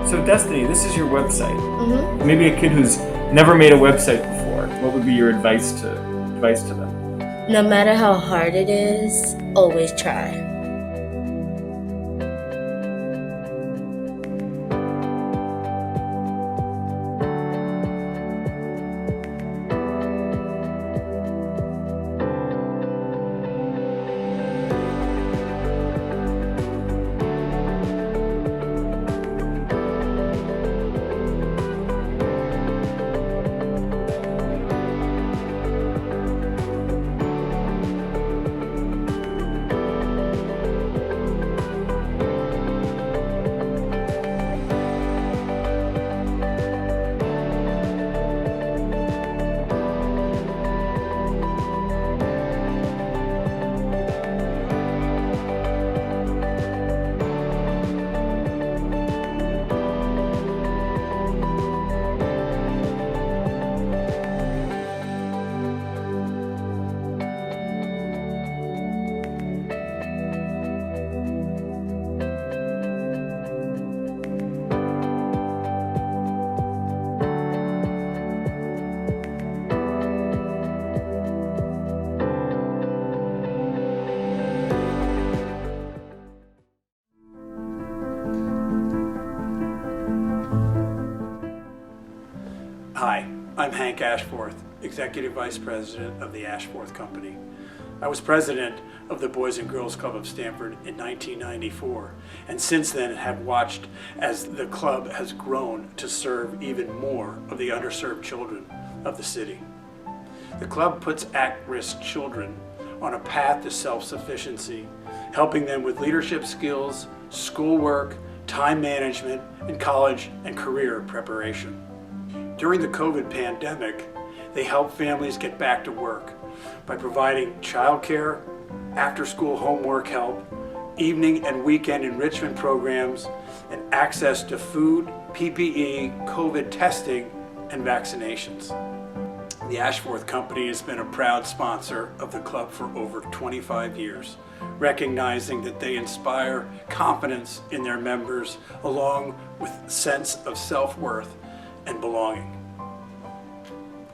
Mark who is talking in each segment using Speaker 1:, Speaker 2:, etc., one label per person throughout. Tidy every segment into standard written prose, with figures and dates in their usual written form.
Speaker 1: So Destiny, this is your website.
Speaker 2: Mm-hmm.
Speaker 1: Maybe a kid who's never made a website before. What would be your advice to them?
Speaker 2: No matter how hard it is, always try.
Speaker 3: Hi, I'm Hank Ashforth, Executive Vice President of the Ashforth Company. I was president of the Boys and Girls Club of Stamford in 1994, and since then have watched as the club has grown to serve even more of the underserved children of the city. The club puts at-risk children on a path to self-sufficiency, helping them with leadership skills, schoolwork, time management, and college and career preparation. During the COVID pandemic, they helped families get back to work by providing childcare, after-school homework help, evening and weekend enrichment programs, and access to food, PPE, COVID testing, and vaccinations. The Ashforth Company has been a proud sponsor of the club for over 25 years, recognizing that they inspire confidence in their members along with a sense of self-worth and belonging.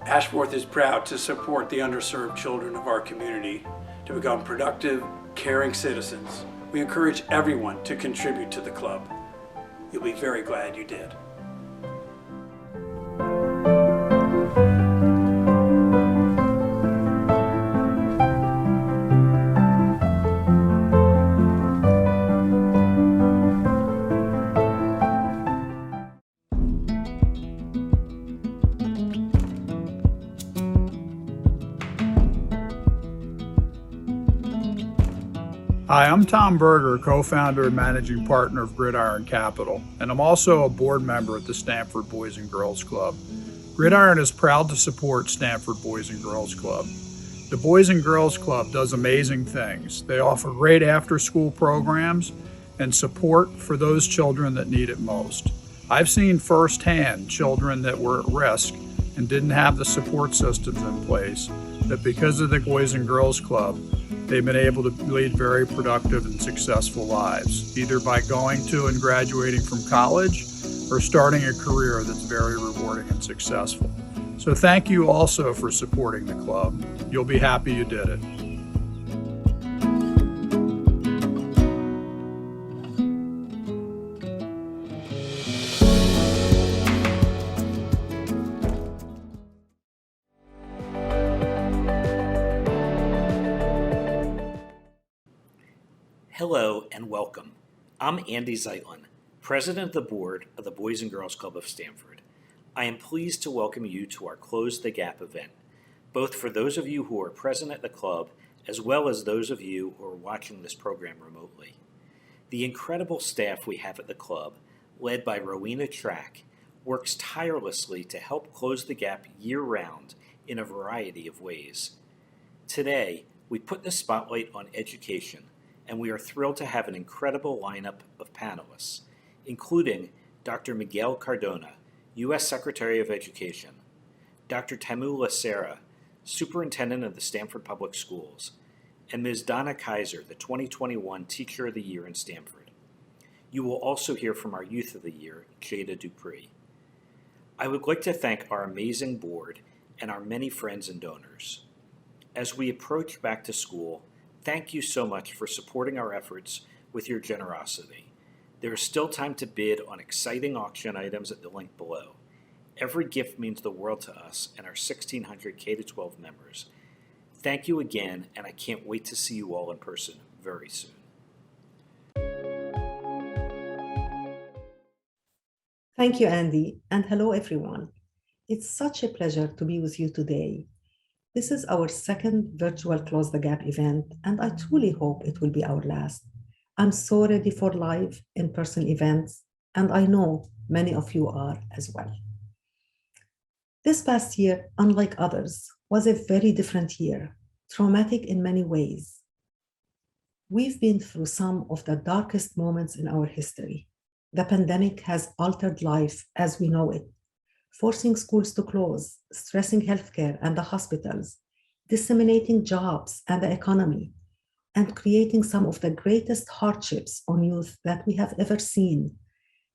Speaker 3: Ashforth is proud to support the underserved children of our community to become productive, caring citizens. We encourage everyone to contribute to the club. You'll be very glad you did.
Speaker 4: Hi, I'm Tom Berger, co-founder and managing partner of Gridiron Capital, and I'm also a board member at the Stamford Boys and Girls Club. Gridiron is proud to support Stamford Boys and Girls Club. The Boys and Girls Club does amazing things. They offer great after-school programs and support for those children that need it most. I've seen firsthand children that were at risk and didn't have the support systems in place, that because of the Boys and Girls Club, they've been able to lead very productive and successful lives, either by going to and graduating from college or starting a career that's very rewarding and successful. So thank you also for supporting the club. You'll be happy you did it.
Speaker 5: Hello and welcome. I'm Andy Zeitlin, President of the Board of the Boys and Girls Club of Stamford. I am pleased to welcome you to our Close the Gap event, both for those of you who are present at the club as well as those of you who are watching this program remotely. The incredible staff we have at the club, led by Rowena Track, works tirelessly to help close the gap year-round in a variety of ways. Today, we put the spotlight on education, and we are thrilled to have an incredible lineup of panelists, including Dr. Miguel Cardona, U.S. Secretary of Education, Dr. Tamu Lacera, Superintendent of the Stamford Public Schools, and Ms. Donna Kaiser, the 2021 Teacher of the Year in Stamford. You will also hear from our Youth of the Year, Jada Dupree. I would like to thank our amazing board and our many friends and donors. As we approach back to school, thank you so much for supporting our efforts with your generosity. There is still time to bid on exciting auction items at the link below. Every gift means the world to us and our 1,600 K-12 members. Thank you again, and I can't wait to see you all in person very soon.
Speaker 6: Thank you, Andy, and hello, everyone. It's such a pleasure to be with you today. This is our second virtual Close the Gap event, and I truly hope it will be our last. I'm so ready for live in-person events, and I know many of you are as well. This past year, unlike others, was a very different year, traumatic in many ways. We've been through some of the darkest moments in our history. The pandemic has altered life as we know it, forcing schools to close, stressing healthcare and the hospitals, disseminating jobs and the economy, and creating some of the greatest hardships on youth that we have ever seen.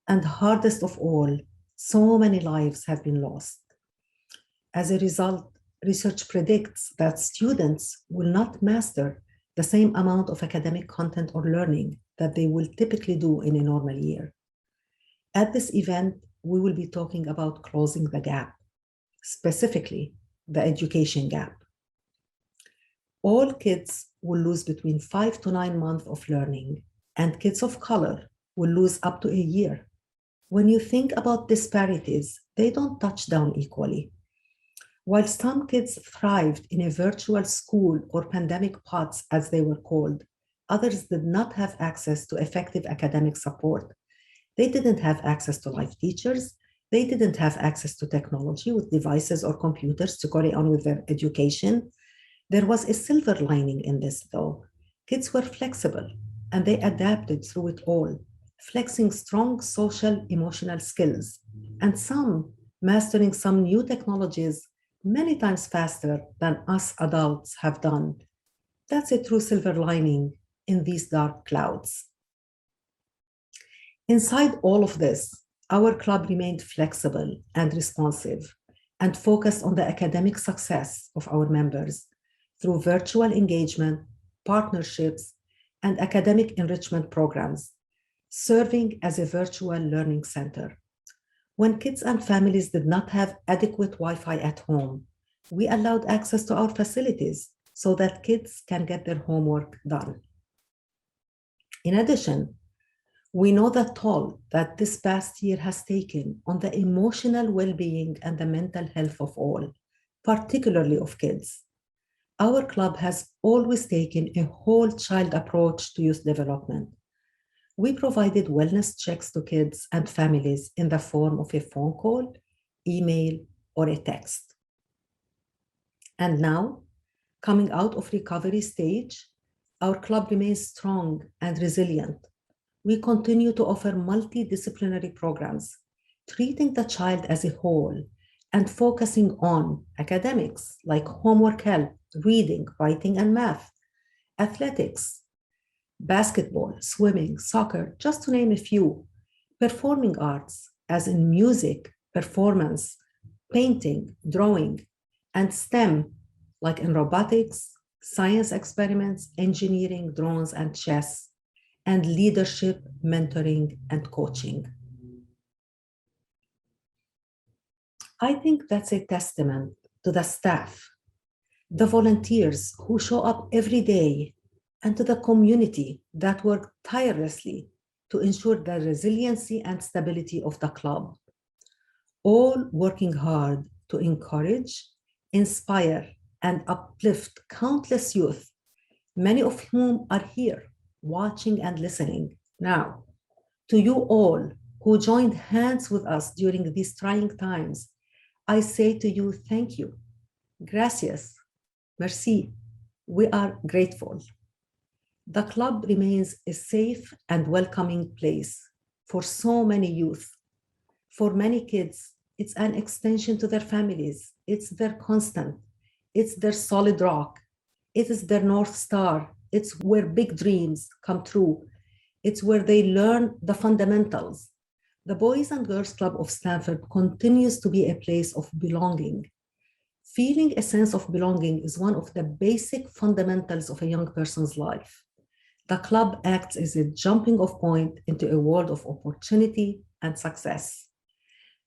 Speaker 6: And hardest of all, so many lives have been lost. As a result, research predicts that students will not master the same amount of academic content or learning that they will typically do in a normal year. At this event, we will be talking about closing the gap, specifically the education gap. All kids will lose between 5 to 9 months of learning, and kids of color will lose up to a year. When you think about disparities, they don't touch down equally. While some kids thrived in a virtual school or pandemic pods, as they were called, others did not have access to effective academic support. They didn't have access to live teachers. They didn't have access to technology with devices or computers to carry on with their education. There was a silver lining in this, though. Kids were flexible, and they adapted through it all, flexing strong social, emotional skills, and some mastering some new technologies many times faster than us adults have done. That's a true silver lining in these dark clouds. Inside all of this, our club remained flexible and responsive and focused on the academic success of our members through virtual engagement, partnerships, and academic enrichment programs, serving as a virtual learning center. When kids and families did not have adequate Wi-Fi at home, we allowed access to our facilities so that kids can get their homework done. In addition, we know the toll that this past year has taken on the emotional well-being and the mental health of all, particularly of kids. Our club has always taken a whole child approach to youth development. We provided wellness checks to kids and families in the form of a phone call, email, or a text. And now, coming out of recovery stage, our club remains strong and resilient. We continue to offer multidisciplinary programs, treating the child as a whole and focusing on academics like homework help, reading, writing, and math, athletics, basketball, swimming, soccer, just to name a few, performing arts, as in music, performance, painting, drawing, and STEM, like in robotics, science experiments, engineering, drones, and chess, and leadership, mentoring, and coaching. I think that's a testament to the staff, the volunteers who show up every day, and to the community that work tirelessly to ensure the resiliency and stability of the club, all working hard to encourage, inspire, and uplift countless youth, many of whom are here watching and listening now. To you all who joined hands with us during these trying times, I say to you, thank you. Gracias. Merci. We are grateful. The club remains a safe and welcoming place for so many youth. For many kids, it's an extension to their families. It's their constant. It's their solid rock. It is their North Star. It's where big dreams come true. It's where they learn the fundamentals. The Boys and Girls Club of Stanford continues to be a place of belonging. Feeling a sense of belonging is one of the basic fundamentals of a young person's life. The club acts as a jumping off point into a world of opportunity and success.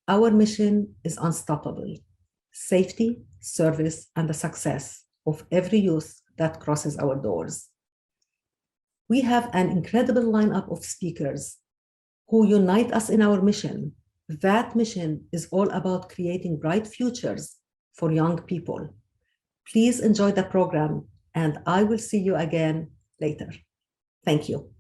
Speaker 6: Our mission is unstoppable: safety, service, and the success of every youth that crosses our doors. We have an incredible lineup of speakers who unite us in our mission. That mission is all about creating bright futures for young people. Please enjoy the program, and I will see you again later. Thank you.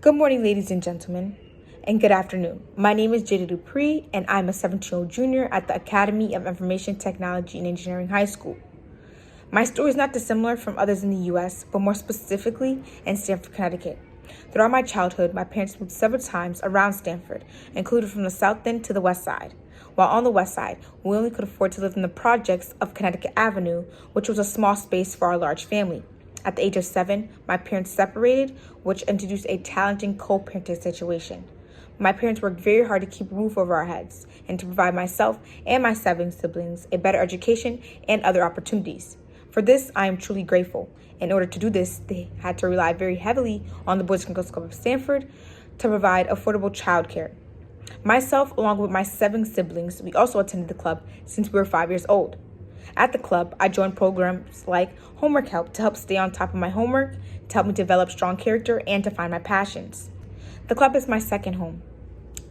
Speaker 7: Good morning, ladies and gentlemen, and good afternoon. My name is Jada Dupree, and I'm a 17-year-old junior at the Academy of Information Technology and Engineering High School. My story is not dissimilar from others in the U.S., but more specifically in Stamford, Connecticut. Throughout my childhood, my parents moved several times around Stamford, including from the South End to the West Side. While on the West Side, we only could afford to live in the projects of Connecticut Avenue, which was a small space for our large family. At the age of 7, my parents separated, which introduced a challenging co-parenting situation. My parents worked very hard to keep a roof over our heads and to provide myself and my 7 siblings a better education and other opportunities. For this, I am truly grateful. In order to do this, they had to rely very heavily on the Boys and Girls Club of Stamford to provide affordable childcare. Myself, along with my 7 siblings, we also attended the club since we were 5 years old. At the club, I joined programs like Homework Help to help stay on top of my homework, to help me develop strong character, and to find my passions. The club is my second home.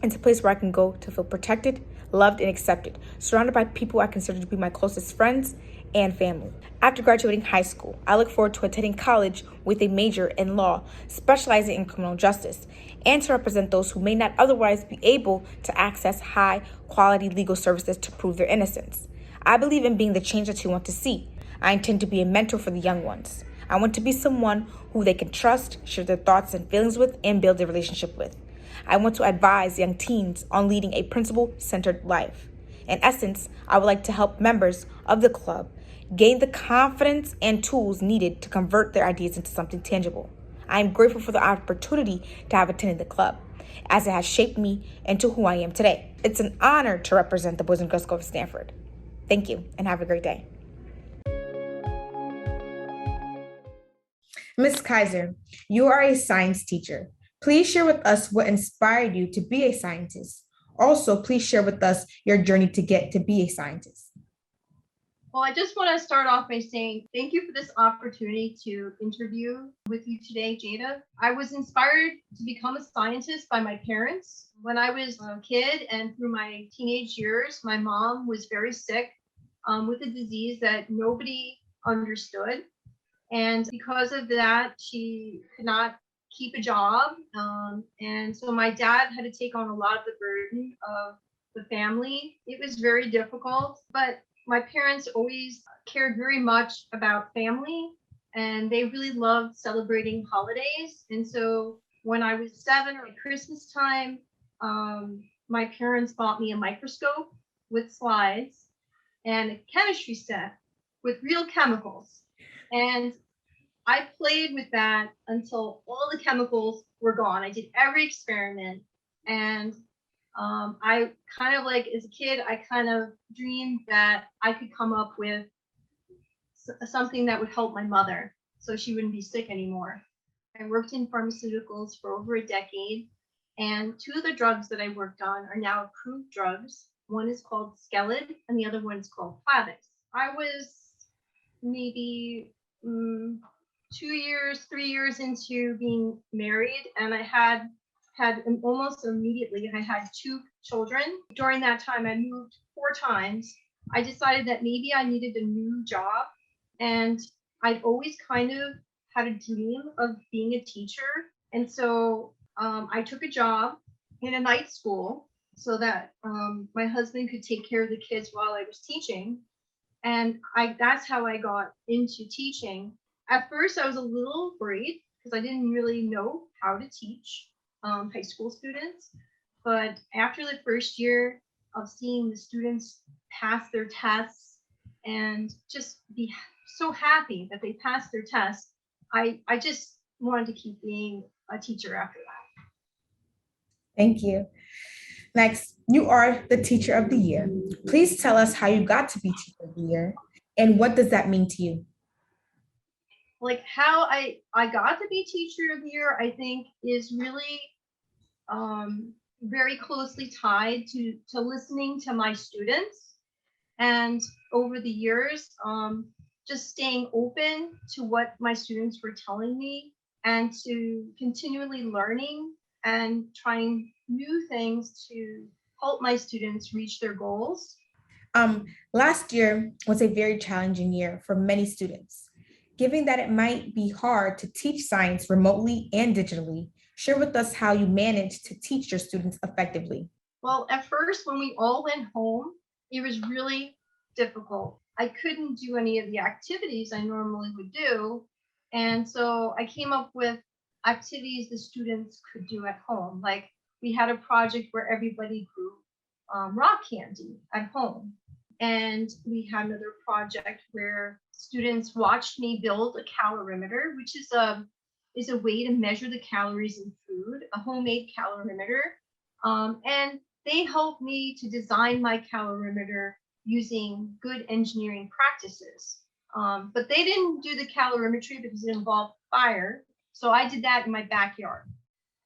Speaker 7: It's a place where I can go to feel protected, loved, and accepted, surrounded by people I consider to be my closest friends and family. After graduating high school, I look forward to attending college with a major in law, specializing in criminal justice, and to represent those who may not otherwise be able to access high-quality legal services to prove their innocence. I believe in being the change that you want to see. I intend to be a mentor for the young ones. I want to be someone who they can trust, share their thoughts and feelings with, and build a relationship with. I want to advise young teens on leading a principle-centered life. In essence, I would like to help members of the club gain the confidence and tools needed to convert their ideas into something tangible. I am grateful for the opportunity to have attended the club, as it has shaped me into who I am today. It's an honor to represent the Boys and Girls Club of Stanford. Thank you, and have a great day. Ms. Kaiser, you are a science teacher. Please share with us what inspired you to be a scientist. Also, please share with us your journey to get to be a scientist.
Speaker 8: Well, I just want to start off by saying thank you for this opportunity to interview with you today, Jada. I was inspired to become a scientist by my parents. When I was a kid and through my teenage years, my mom was very sick with a disease that nobody understood. And because of that, she could not keep a job. And so my dad had to take on a lot of the burden of the family. It was very difficult, but my parents always cared very much about family, and they really loved celebrating holidays. And so when I was 7 or at Christmas time, my parents bought me a microscope with slides and a chemistry set with real chemicals. And I played with that until all the chemicals were gone. I did every experiment, and I kind of like, as a kid, I kind of dreamed that I could come up with something that would help my mother so she wouldn't be sick anymore. I worked in pharmaceuticals for over a decade, and 2 of the drugs that I worked on are now approved drugs. One is called Skelid, and the other one is called Plavix. I was maybe 2 years, 3 years into being married, and I had almost immediately, I had 2 children. During that time, I moved 4 times. I decided that maybe I needed a new job, and I'd always kind of had a dream of being a teacher. And so I took a job in a night school so that my husband could take care of the kids while I was teaching. And that's how I got into teaching. At first, I was a little afraid because I didn't really know how to teach high school students. But after the first year of seeing the students pass their tests and just be so happy that they passed their test. I just wanted to keep being a teacher after that.
Speaker 7: Thank you. Next, you are the Teacher of the Year. Please tell us how you got to be Teacher of the Year and what does that mean to you?
Speaker 8: Like how I got to be Teacher of the Year, I think is really very closely tied to listening to my students, and over the years, just staying open to what my students were telling me and to continually learning and trying new things to help my students reach their goals.
Speaker 7: Last year was a very challenging year for many students. Given that it might be hard to teach science remotely and digitally, share with us how you managed to teach your students effectively.
Speaker 8: Well, at first, when we all went home, it was really difficult. I couldn't do any of the activities I normally would do. And so I came up with activities the students could do at home. Like we had a project where everybody grew rock candy at home. And we had another project where students watched me build a calorimeter, which is a way to measure the calories in food, a homemade calorimeter. And they helped me to design my calorimeter using good engineering practices. But they didn't do the calorimetry because it involved fire. So I did that in my backyard.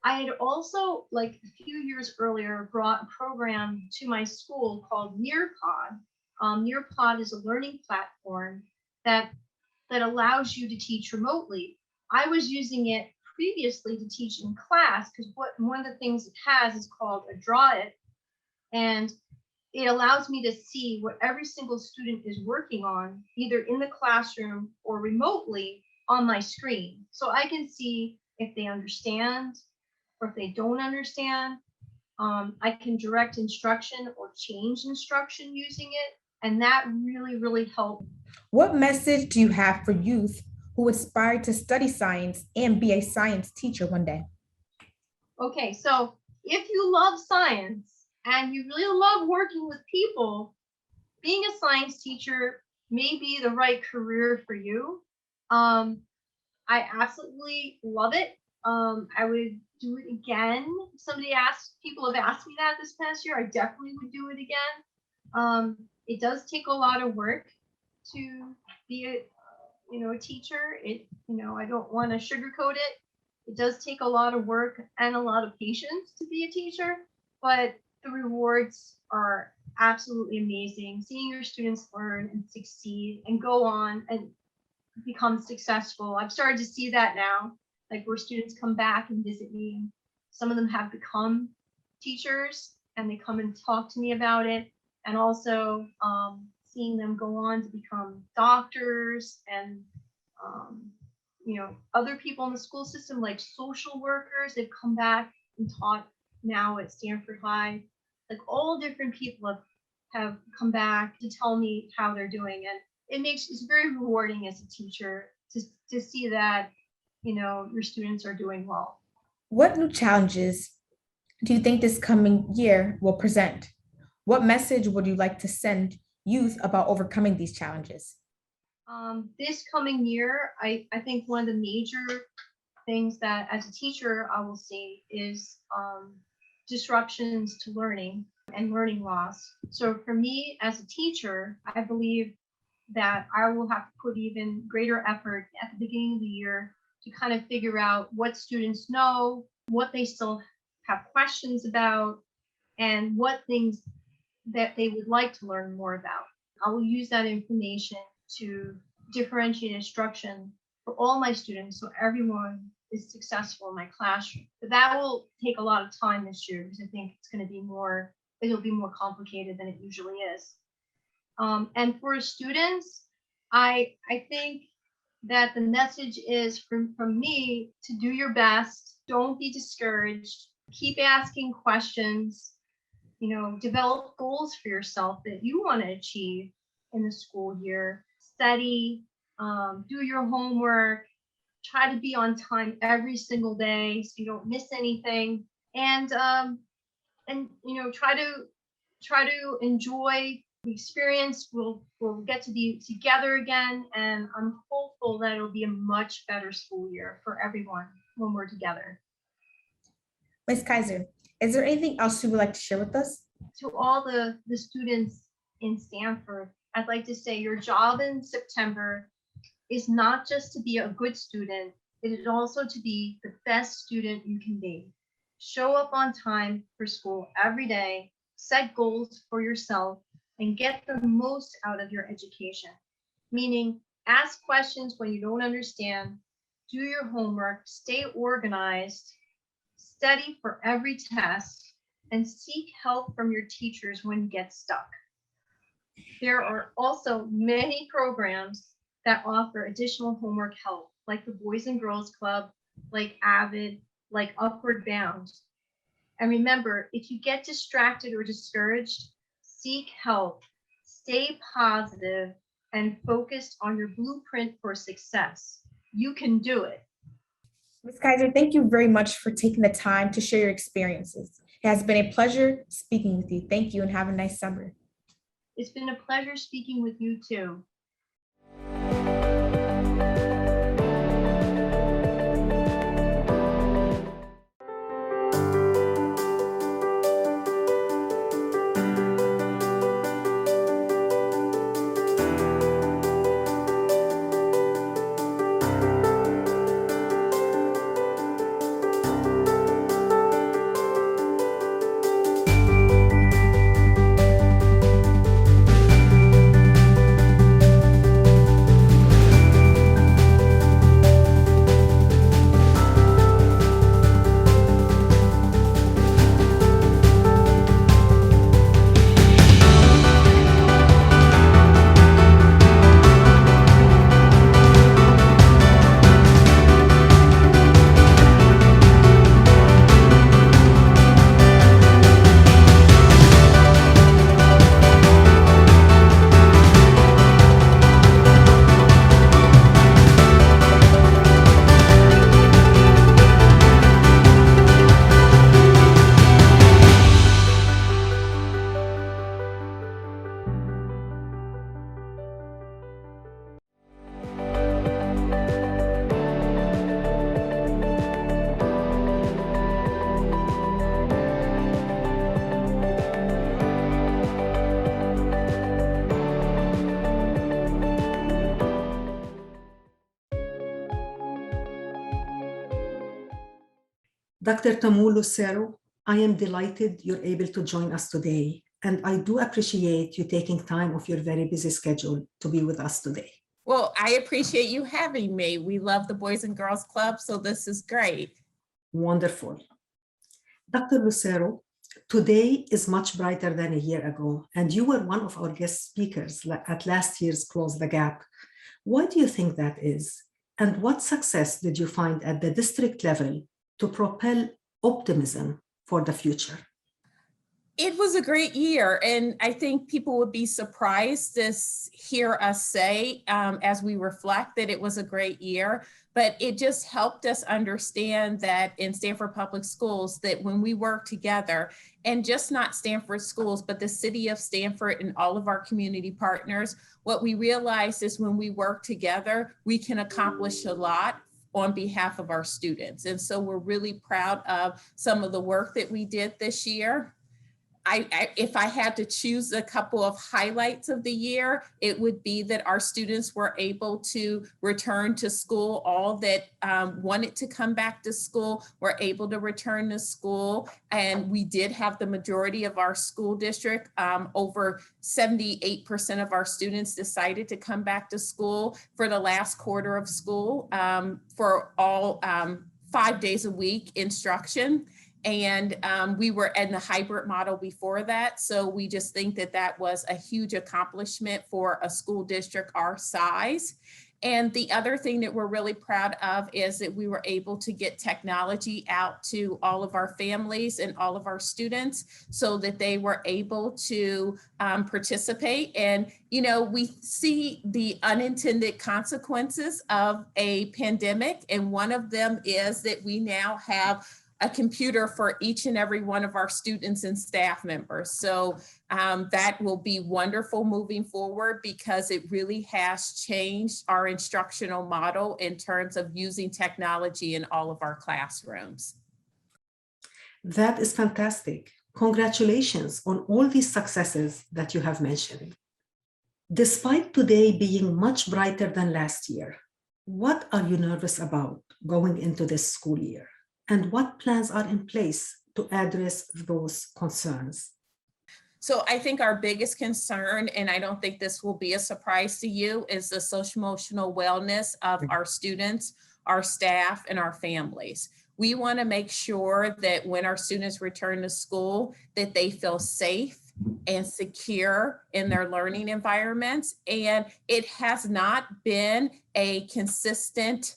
Speaker 8: I had also, like a few years earlier, brought a program to my school called Nearpod. Nearpod is a learning platform that allows you to teach remotely. I was using it previously to teach in class because one of the things it has is called a Draw It, and it allows me to see what every single student is working on, either in the classroom or remotely on my screen. So I can see if they understand or if they don't understand. I can direct instruction or change instruction using it. And that really, really helped.
Speaker 7: What message do you have for youth who aspire to study science and be a science teacher one day?
Speaker 8: Okay, so if you love science and you really love working with people, being a science teacher may be the right career for you. I absolutely love it. I would do it again. People have asked me that this past year. I definitely would do it again. It does take a lot of work to be a teacher. I don't want to sugarcoat it. It does take a lot of work and a lot of patience to be a teacher, but the rewards are absolutely amazing. Seeing your students learn and succeed and go on and become successful. I've started to see that now, like where students come back and visit me. Some of them have become teachers and they come and talk to me about it. And also seeing them go on to become doctors and other people in the school system, like social workers. They've come back and taught now at Stamford High. Like all different people have come back to tell me how they're doing, and it's very rewarding as a teacher to see that your students are doing well.
Speaker 7: What new challenges do you think this coming year will present? What message would you like to send youth about overcoming these challenges?
Speaker 8: This coming year, I think one of the major things that as a teacher I will see is disruptions to learning and learning loss. So for me as a teacher, I believe that I will have to put even greater effort at the beginning of the year to kind of figure out what students know, what they still have questions about, and what things that they would like to learn more about. I will use that information to differentiate instruction for all my students so everyone is successful in my classroom. But that will take a lot of time this year because I think it'll be more complicated than it usually is. And for students, I think that the message is from me to do your best. Don't be discouraged. Keep asking questions. Develop goals for yourself that you want to achieve in the school year. Study, do your homework, try to be on time every single day so you don't miss anything, and try to enjoy experience. We'll get to be together again, and I'm hopeful that it'll be a much better school year for everyone when we're together.
Speaker 7: Ms. Kaiser, is there anything else you would like to share with us?
Speaker 8: To all the students in Stamford, I'd like to say your job in September is not just to be a good student, it is also to be the best student you can be. Show up on time for school every day, set goals for yourself, and get the most out of your education. Meaning, ask questions when you don't understand, do your homework, stay organized, study for every test, and seek help from your teachers when you get stuck. There are also many programs that offer additional homework help, like the Boys and Girls Club, like Avid, like Upward Bound. And remember, if you get distracted or discouraged, seek help, stay positive, and focused on your blueprint for success. You can do it.
Speaker 7: Ms. Kaiser, thank you very much for taking the time to share your experiences. It has been a pleasure speaking with you. Thank you and have a nice summer.
Speaker 8: It's been a pleasure speaking with you too.
Speaker 6: Dr. Tamu Lucero, I am delighted you're able to join us today, and I do appreciate you taking time off your very busy schedule to be with us today.
Speaker 9: Well, I appreciate you having me. We love the Boys and Girls Club, so this is great.
Speaker 6: Wonderful. Dr. Lucero, today is much brighter than a year ago, and you were one of our guest speakers at last year's Close the Gap. Why do you think that is? And what success did you find at the district level to propel optimism for the future?
Speaker 9: It was a great year, and I think people would be surprised to hear us say, as we reflect, that it was a great year, but it just helped us understand that in Stamford Public Schools, that when we work together, and just not Stamford schools, but the city of Stamford and all of our community partners, what we realized is when we work together, we can accomplish a lot on behalf of our students. And so we're really proud of some of the work that we did this year. If I had to choose a couple of highlights of the year, it would be that our students were able to return to school. All that wanted to come back to school were able to return to school. And we did have the majority of our school district, over 78% of our students decided to come back to school for the last quarter of school for all 5 days a week instruction. And we were in the hybrid model before that. So we just think that that was a huge accomplishment for a school district our size. And the other thing that we're really proud of is that we were able to get technology out to all of our families and all of our students so that they were able to participate. And, you know, we see the unintended consequences of a pandemic. And one of them is that we now have a computer for each and every one of our students and staff members. So that will be wonderful moving forward because it really has changed our instructional model in terms of using technology in all of our classrooms.
Speaker 6: That is fantastic. Congratulations on all these successes that you have mentioned. Despite today being much brighter than last year, what are you nervous about going into this school year? And what plans are in place to address those concerns?
Speaker 9: So I think our biggest concern, and I don't think this will be a surprise to you, is the social emotional wellness of our students, our staff, and our families. We want to make sure that when our students return to school, that they feel safe and secure in their learning environments. And it has not been a consistent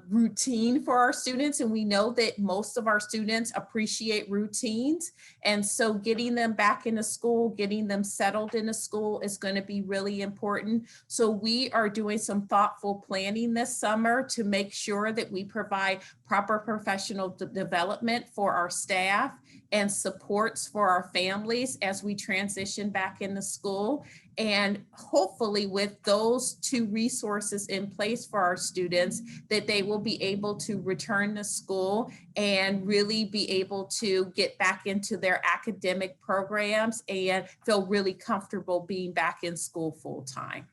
Speaker 9: routine for our students. And we know that most of our students appreciate routines. And so getting them back into school, getting them settled into school is going to be really important. So we are doing some thoughtful planning this summer to make sure that we provide proper professional development for our staff and supports for our families as we transition back into school. And hopefully with those two resources in place for our students, that they will be able to return to school and really be able to get back into their academic programs and feel really comfortable being back in school full time.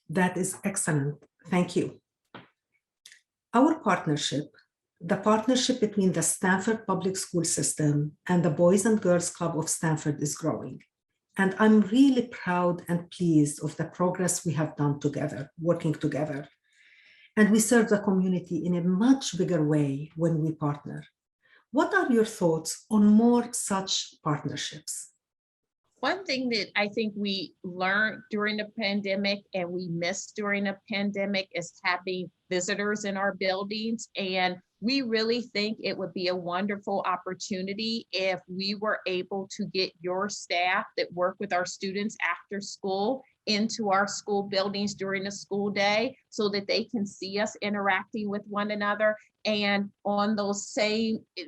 Speaker 6: That is excellent. Thank you. Our partnership, the partnership between the Stamford Public School System and the Boys and Girls Club of Stamford is growing. And I'm really proud and pleased of the progress we have done together, working together. And we serve the community in a much bigger way when we partner. What are your thoughts on more such partnerships?
Speaker 9: One thing that I think we learned during the pandemic and we missed during the pandemic is having visitors in our buildings. And we really think it would be a wonderful opportunity if we were able to get your staff that work with our students after school into our school buildings during the school day so that they can see us interacting with one another. And on those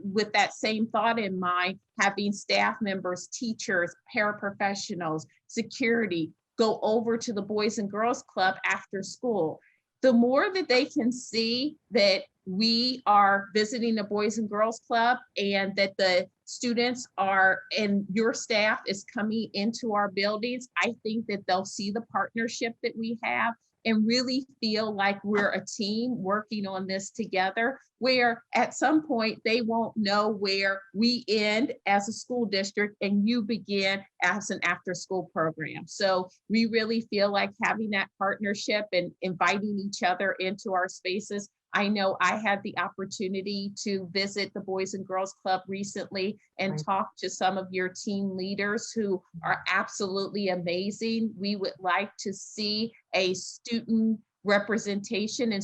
Speaker 9: with that same thought in mind, having staff members, teachers, paraprofessionals, security, go over to the Boys and Girls Club after school. The more that they can see that we are visiting the Boys and Girls Club and that the students are and your staff is coming into our buildings, I think that they'll see the partnership that we have and really feel like we're a team working on this together, where at some point they won't know where we end as a school district and you begin as an after-school program. So we really feel like having that partnership and inviting each other into our spaces. I know I had the opportunity to visit the Boys and Girls Club recently and talk to some of your team leaders who are absolutely amazing. We would like to see a student representation and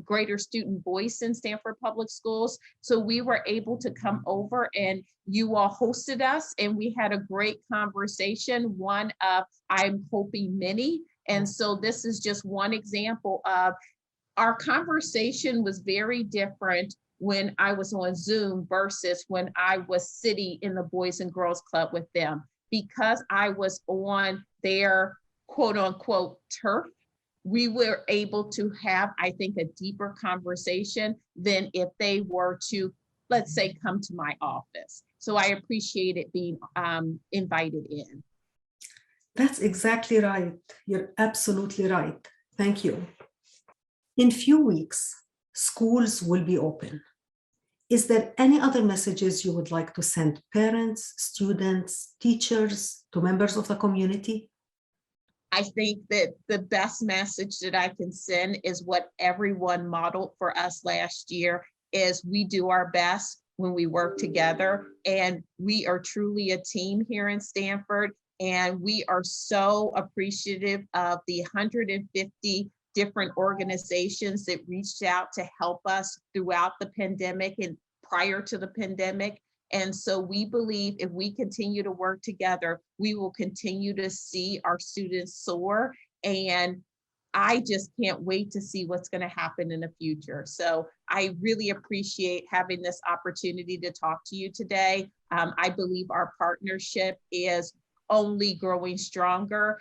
Speaker 9: greater student voice in Stamford Public Schools. So we were able to come over and you all hosted us and we had a great conversation, one of I'm hoping many. And so this is just one example of our conversation was very different when I was on Zoom versus when I was sitting in the Boys and Girls Club with them, because I was on their quote unquote turf. We were able to have, I think, a deeper conversation than if they were to, let's say, come to my office. So I appreciate it being invited in.
Speaker 6: That's exactly right. You're absolutely right. Thank you. In few weeks, schools will be open. Is there any other messages you would like to send parents, students, teachers, to members of the community?
Speaker 9: I think that the best message that I can send is what everyone modeled for us last year is we do our best when we work together, and we are truly a team here in Stamford, and we are so appreciative of the 150 different organizations that reached out to help us throughout the pandemic and prior to the pandemic. And so we believe if we continue to work together, we will continue to see our students soar. And I just can't wait to see what's going to happen in the future. So I really appreciate having this opportunity to talk to you today. I believe our partnership is only growing stronger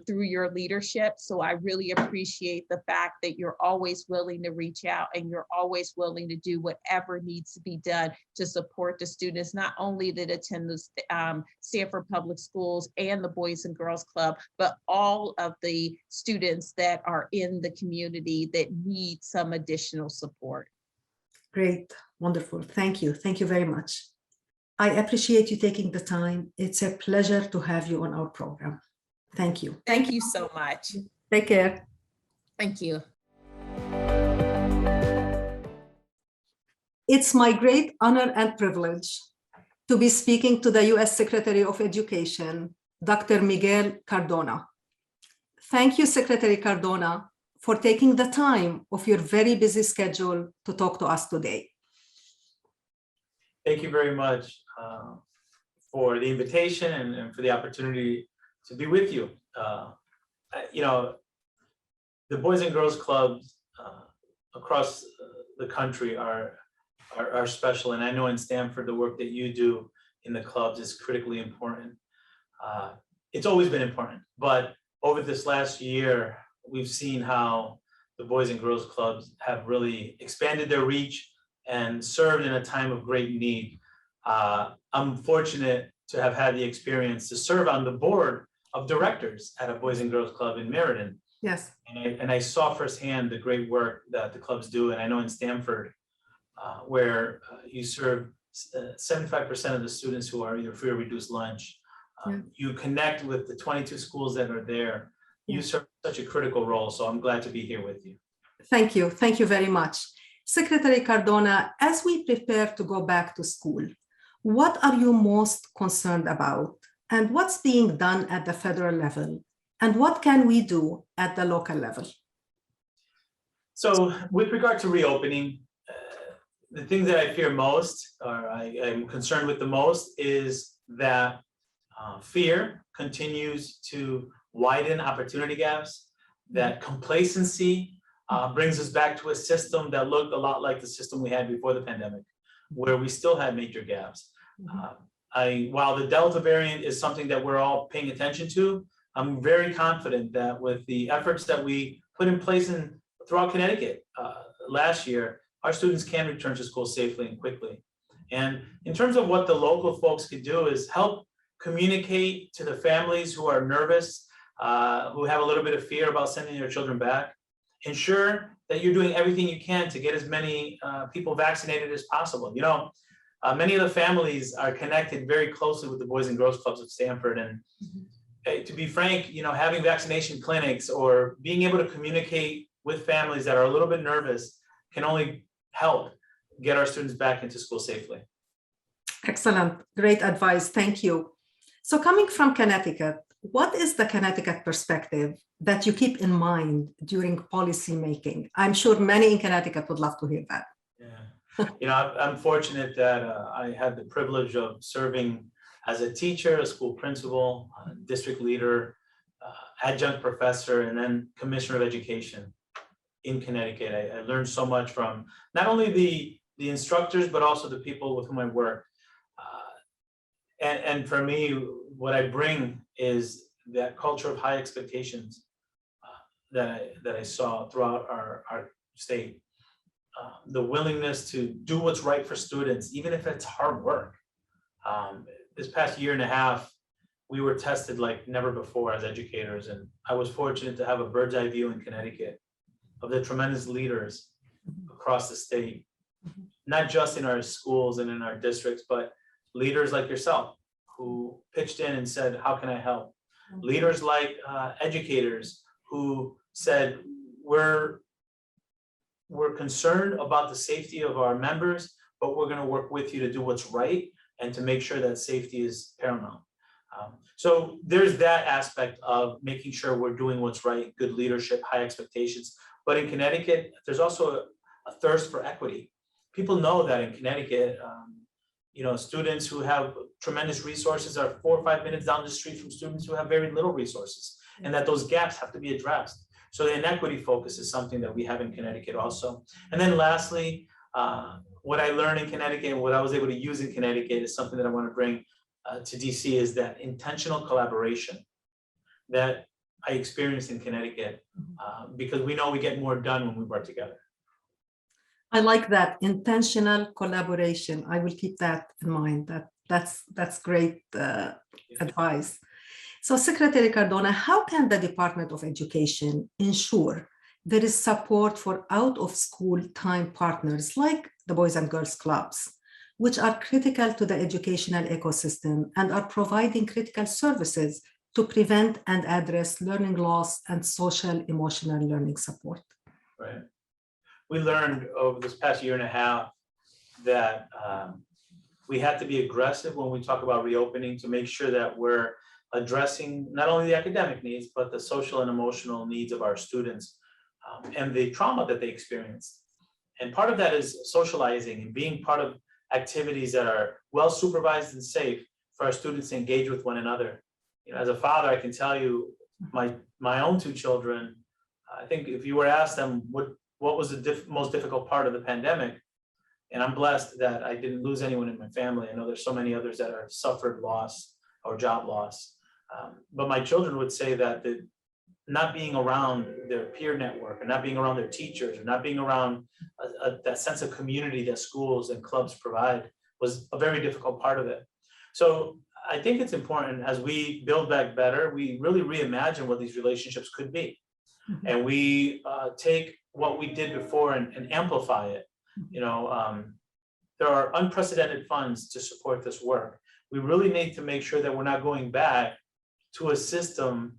Speaker 9: through your leadership. So I really appreciate the fact that you're always willing to reach out and you're always willing to do whatever needs to be done to support the students, not only that attend the Stamford Public Schools and the Boys and Girls Club, but all of the students that are in the community that need some additional support.
Speaker 6: Great, wonderful. Thank you. Thank you very much. I appreciate you taking the time. It's a pleasure to have you on our program. Thank you.
Speaker 9: Thank you so much.
Speaker 6: Take care.
Speaker 9: Thank you.
Speaker 6: It's my great honor and privilege to be speaking to the U.S. Secretary of Education, Dr. Miguel Cardona. Thank you, Secretary Cardona, for taking the time of your very busy schedule to talk to us today.
Speaker 1: Thank you very much for the invitation and for the opportunity to be with you. The Boys and Girls Clubs across the country are special, and I know in Stamford the work that you do in the clubs is critically important. It's always been important, but over this last year, we've seen how the Boys and Girls Clubs have really expanded their reach and served in a time of great need. I'm fortunate to have had the experience to serve on the board of directors at a Boys and Girls Club in Meriden.
Speaker 6: Yes.
Speaker 1: And I saw firsthand the great work that the clubs do. And I know in Stamford, where you serve 75% of the students who are either free or reduced lunch, you connect with the 22 schools that are there. You serve such a critical role. So I'm glad to be here with you.
Speaker 6: Thank you. Thank you very much. Secretary Cardona, as we prepare to go back to school, what are you most concerned about? And what's being done at the federal level? And what can we do at the local level?
Speaker 1: So with regard to reopening, the thing that I fear most, or I'm concerned with the most, is that fear continues to widen opportunity gaps, that complacency brings us back to a system that looked a lot like the system we had before the pandemic, where we still had major gaps. While the Delta variant is something that we're all paying attention to, I'm very confident that with the efforts that we put in place throughout Connecticut last year, our students can return to school safely and quickly. And in terms of what the local folks could do is help communicate to the families who are nervous, who have a little bit of fear about sending their children back. Ensure that you're doing everything you can to get as many people vaccinated as possible. Many of the families are connected very closely with the Boys and Girls Clubs of Stamford. And to be frank, having vaccination clinics or being able to communicate with families that are a little bit nervous can only help get our students back into school safely.
Speaker 6: Excellent. Great advice. Thank you. So coming from Connecticut, what is the Connecticut perspective that you keep in mind during policy making? I'm sure many in Connecticut would love to hear that.
Speaker 1: Yeah, I'm fortunate that I had the privilege of serving as a teacher, a school principal, district leader, adjunct professor, and then commissioner of education in Connecticut. I learned so much from not only the instructors, but also the people with whom I work. And for me, what I bring is that culture of high expectations that I saw throughout our state. The willingness to do what's right for students, even if it's hard work. This past year and a half, we were tested like never before as educators. And I was fortunate to have a bird's eye view in Connecticut of the tremendous leaders across the state, not just in our schools and in our districts, but leaders like yourself who pitched in and said, how can I help? Leaders like educators who said, we're concerned about the safety of our members, but we're going to work with you to do what's right and to make sure that safety is paramount. So there's that aspect of making sure we're doing what's right, good leadership, high expectations. But in Connecticut, there's also a thirst for equity. People know that in Connecticut, students who have tremendous resources are 4 or 5 minutes down the street from students who have very little resources, and that those gaps have to be addressed. So the inequity focus is something that we have in Connecticut also. And then lastly, what I learned in Connecticut and what I was able to use in Connecticut is something that I want to bring to DC, is that intentional collaboration that I experienced in Connecticut, because we know we get more done when we work together.
Speaker 6: I like that, intentional collaboration. I will keep that in mind. That's great advice. So Secretary Cardona, how can the Department of Education ensure there is support for out-of-school time partners like the Boys and Girls Clubs, which are critical to the educational ecosystem and are providing critical services to prevent and address learning loss and social emotional learning support?
Speaker 1: Right. We learned over this past year and a half that we had to be aggressive when we talk about reopening to make sure that we're addressing not only the academic needs, but the social and emotional needs of our students and the trauma that they experienced. And part of that is socializing and being part of activities that are well supervised and safe for our students to engage with one another. You know, as a father, I can tell you my own two children, I think if you were to ask them what was the most difficult part of the pandemic, and I'm blessed that I didn't lose anyone in my family. I know there's so many others that are suffered loss or job loss. But my children would say that not being around their peer network, or not being around their teachers, or not being around that sense of community that schools and clubs provide was a very difficult part of it. So I think it's important, as we build back better, we really reimagine what these relationships could be. Mm-hmm. And we take what we did before and amplify it. You know, there are unprecedented funds to support this work. We really need to make sure that we're not going back to a system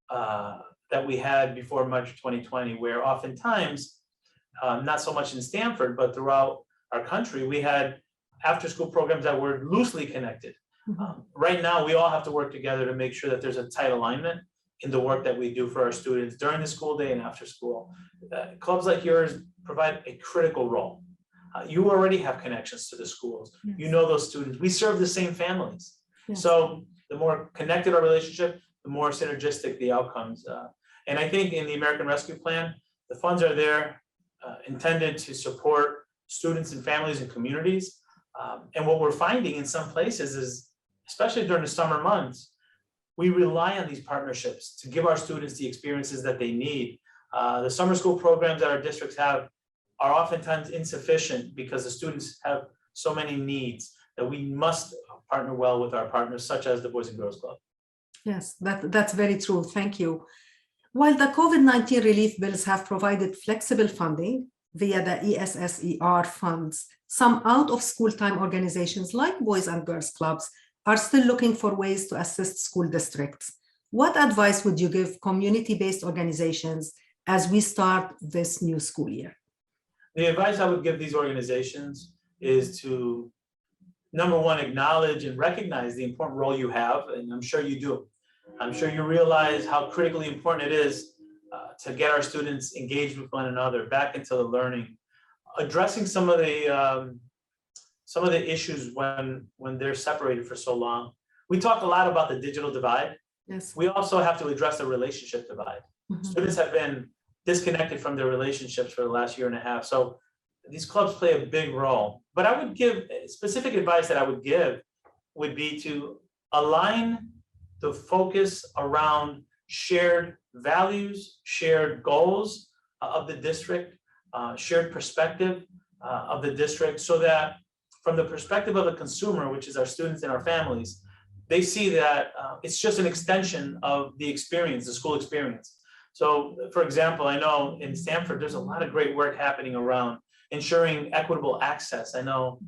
Speaker 1: that we had before March 2020, where oftentimes, not so much in Stamford, but throughout our country, we had after-school programs that were loosely connected. Right now, we all have to work together to make sure that there's a tight alignment in the work that we do for our students during the school day and after school. Clubs like yours provide a critical role. You already have connections to the schools. Yes. You know those students. We serve the same families. Yes. So the more connected our relationship, the more synergistic the outcomes. And I think in the American Rescue Plan, the funds are there intended to support students and families and communities. And what we're finding in some places is, especially during the summer months, we rely on these partnerships to give our students the experiences that they need. The summer school programs that our districts have are oftentimes insufficient because the students have so many needs that we must partner well with our partners, such as the Boys and Girls Club.
Speaker 6: Yes, that's very true. Thank you. While the COVID-19 relief bills have provided flexible funding via the ESSER funds, some out-of-school time organizations like Boys and Girls Clubs are still looking for ways to assist school districts. What advice would you give community-based organizations as we start this new school year?
Speaker 1: The advice I would give these organizations is to, number one, acknowledge and recognize the important role you have, and I'm sure you do. I'm sure you realize how critically important it is to get our students engaged with one another, back into the learning, addressing some of the issues when they're separated for so long. We talk a lot about the digital divide.
Speaker 6: Yes.
Speaker 1: We also have to address the relationship divide. Mm-hmm. Students have been disconnected from their relationships for the last year and a half. So these clubs play a big role. But I would give specific advice that I would give would be to align the focus around shared values, shared goals of the district, shared perspective of the district, so that from the perspective of the consumer, which is our students and our families, they see that it's just an extension of the experience, the school experience. So, for example, I know in Stamford, there's a lot of great work happening around ensuring equitable access. I know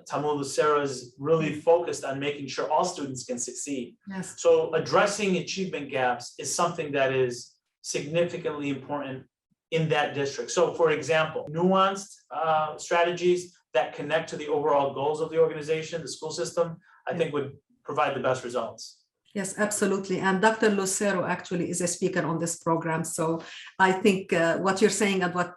Speaker 1: Tamu Lucero is really focused on making sure all students can succeed.
Speaker 6: Yes.
Speaker 1: So addressing achievement gaps is something that is significantly important in that district. So, for example, nuanced strategies that connect to the overall goals of the organization, the school system, I think would provide the best results.
Speaker 6: Yes, absolutely. And Dr. Lucero actually is a speaker on this program. So I think what you're saying and what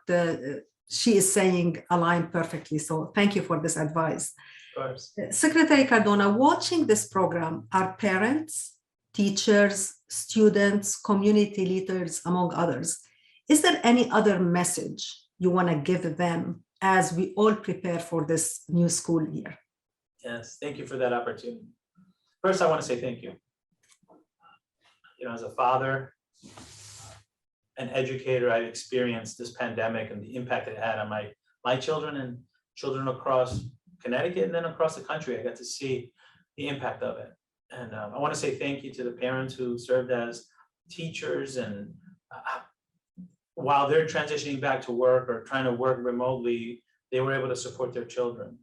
Speaker 6: she is saying align perfectly. So thank you for this advice.
Speaker 1: Of course.
Speaker 6: Secretary Cardona, watching this program, are parents, teachers, students, community leaders, among others. Is there any other message you want to give them as we all prepare for this new school year?
Speaker 1: Yes, thank you for that opportunity. First, I want to say thank you. As a father, an educator, I've experienced this pandemic and the impact it had on my children and children across Connecticut and then across the country. I got to see the impact of it. And I want to say thank you to the parents who served as teachers and while they're transitioning back to work or trying to work remotely, they were able to support their children.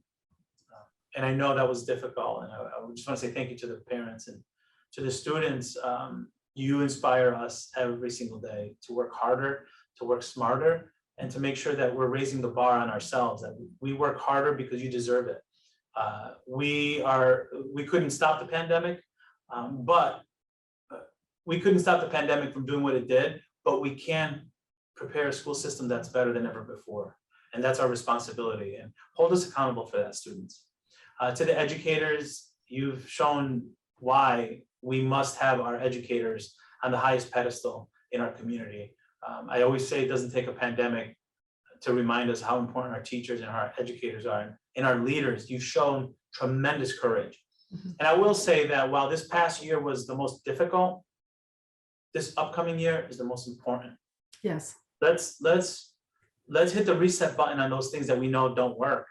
Speaker 1: And I know that was difficult. And I just want to say thank you to the parents and to the students. You inspire us every single day to work harder, to work smarter, and to make sure that we're raising the bar on ourselves, that we work harder because you deserve it. We couldn't stop the pandemic, but we couldn't stop the pandemic from doing what it did, but we can prepare a school system that's better than ever before. And that's our responsibility, and hold us accountable for that, students. To the educators, you've shown why we must have our educators on the highest pedestal in our community. I always say it doesn't take a pandemic to remind us how important our teachers and our educators are, and our leaders. You've shown tremendous courage. And I will say that while this past year was the most difficult, this upcoming year is the most important.
Speaker 6: Yes.
Speaker 1: Let's hit the reset button on those things that we know don't work.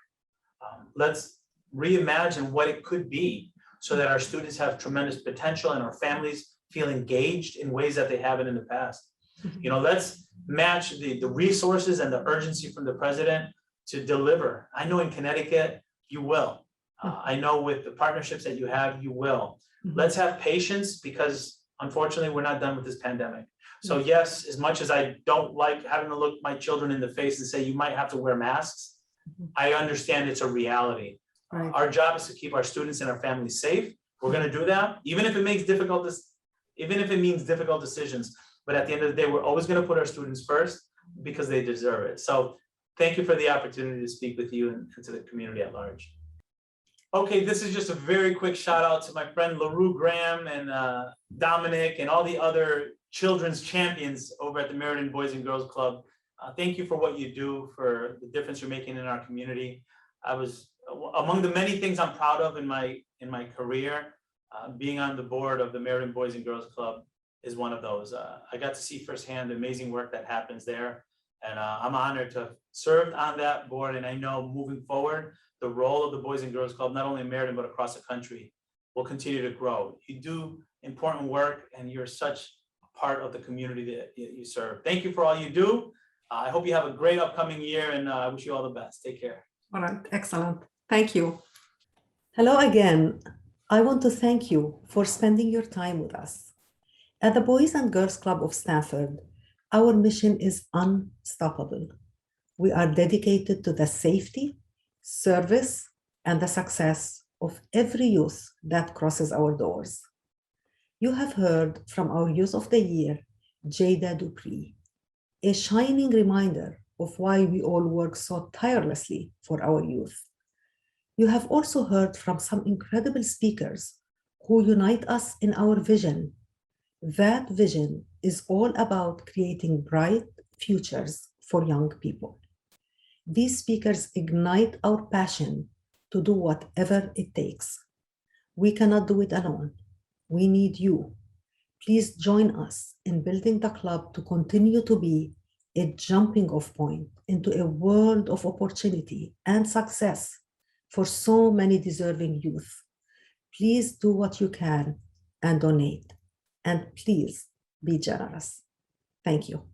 Speaker 1: Let's reimagine what it could be so that our students have tremendous potential and our families feel engaged in ways that they haven't in the past. Let's match the resources and the urgency from the president to deliver. I know in Connecticut, you will. I know with the partnerships that you have, you will. Let's have patience because unfortunately, we're not done with this pandemic. So yes, as much as I don't like having to look my children in the face and say, you might have to wear masks, I understand it's a reality.
Speaker 6: Right.
Speaker 1: Our job is to keep our students and our families safe. We're going to do that, even if it means difficult decisions. But at the end of the day, we're always going to put our students first because they deserve it. So thank you for the opportunity to speak with you and to the community at large. Okay, this is just a very quick shout out to my friend LaRue Graham and Dominic and all the other children's champions over at the Meriden Boys and Girls Club. Thank you for what you do, for the difference you're making in our community. I was among the many things I'm proud of in my career, being on the board of the Meriden Boys and Girls Club is one of those. I got to see firsthand the amazing work that happens there. And I'm honored to have served on that board. And I know moving forward, the role of the Boys and Girls Club, not only in Meriden, but across the country, will continue to grow. You do important work and you're such a part of the community that you serve. Thank you for all you do. I hope you have a great upcoming year and I wish you all the best. Take care.
Speaker 6: All right, excellent. Thank you. Hello again. I want to thank you for spending your time with us. At the Boys and Girls Club of Stamford, our mission is unstoppable. We are dedicated to the safety, service, and the success of every youth that crosses our doors. You have heard from our Youth of the Year, Jada Dupree, a shining reminder of why we all work so tirelessly for our youth. You have also heard from some incredible speakers who unite us in our vision. That vision is all about creating bright futures for young people. These speakers ignite our passion to do whatever it takes. We cannot do it alone. We need you. Please join us in building the club to continue to be a jumping off point into a world of opportunity and success for so many deserving youth. Please do what you can and donate. And please be generous. Thank you.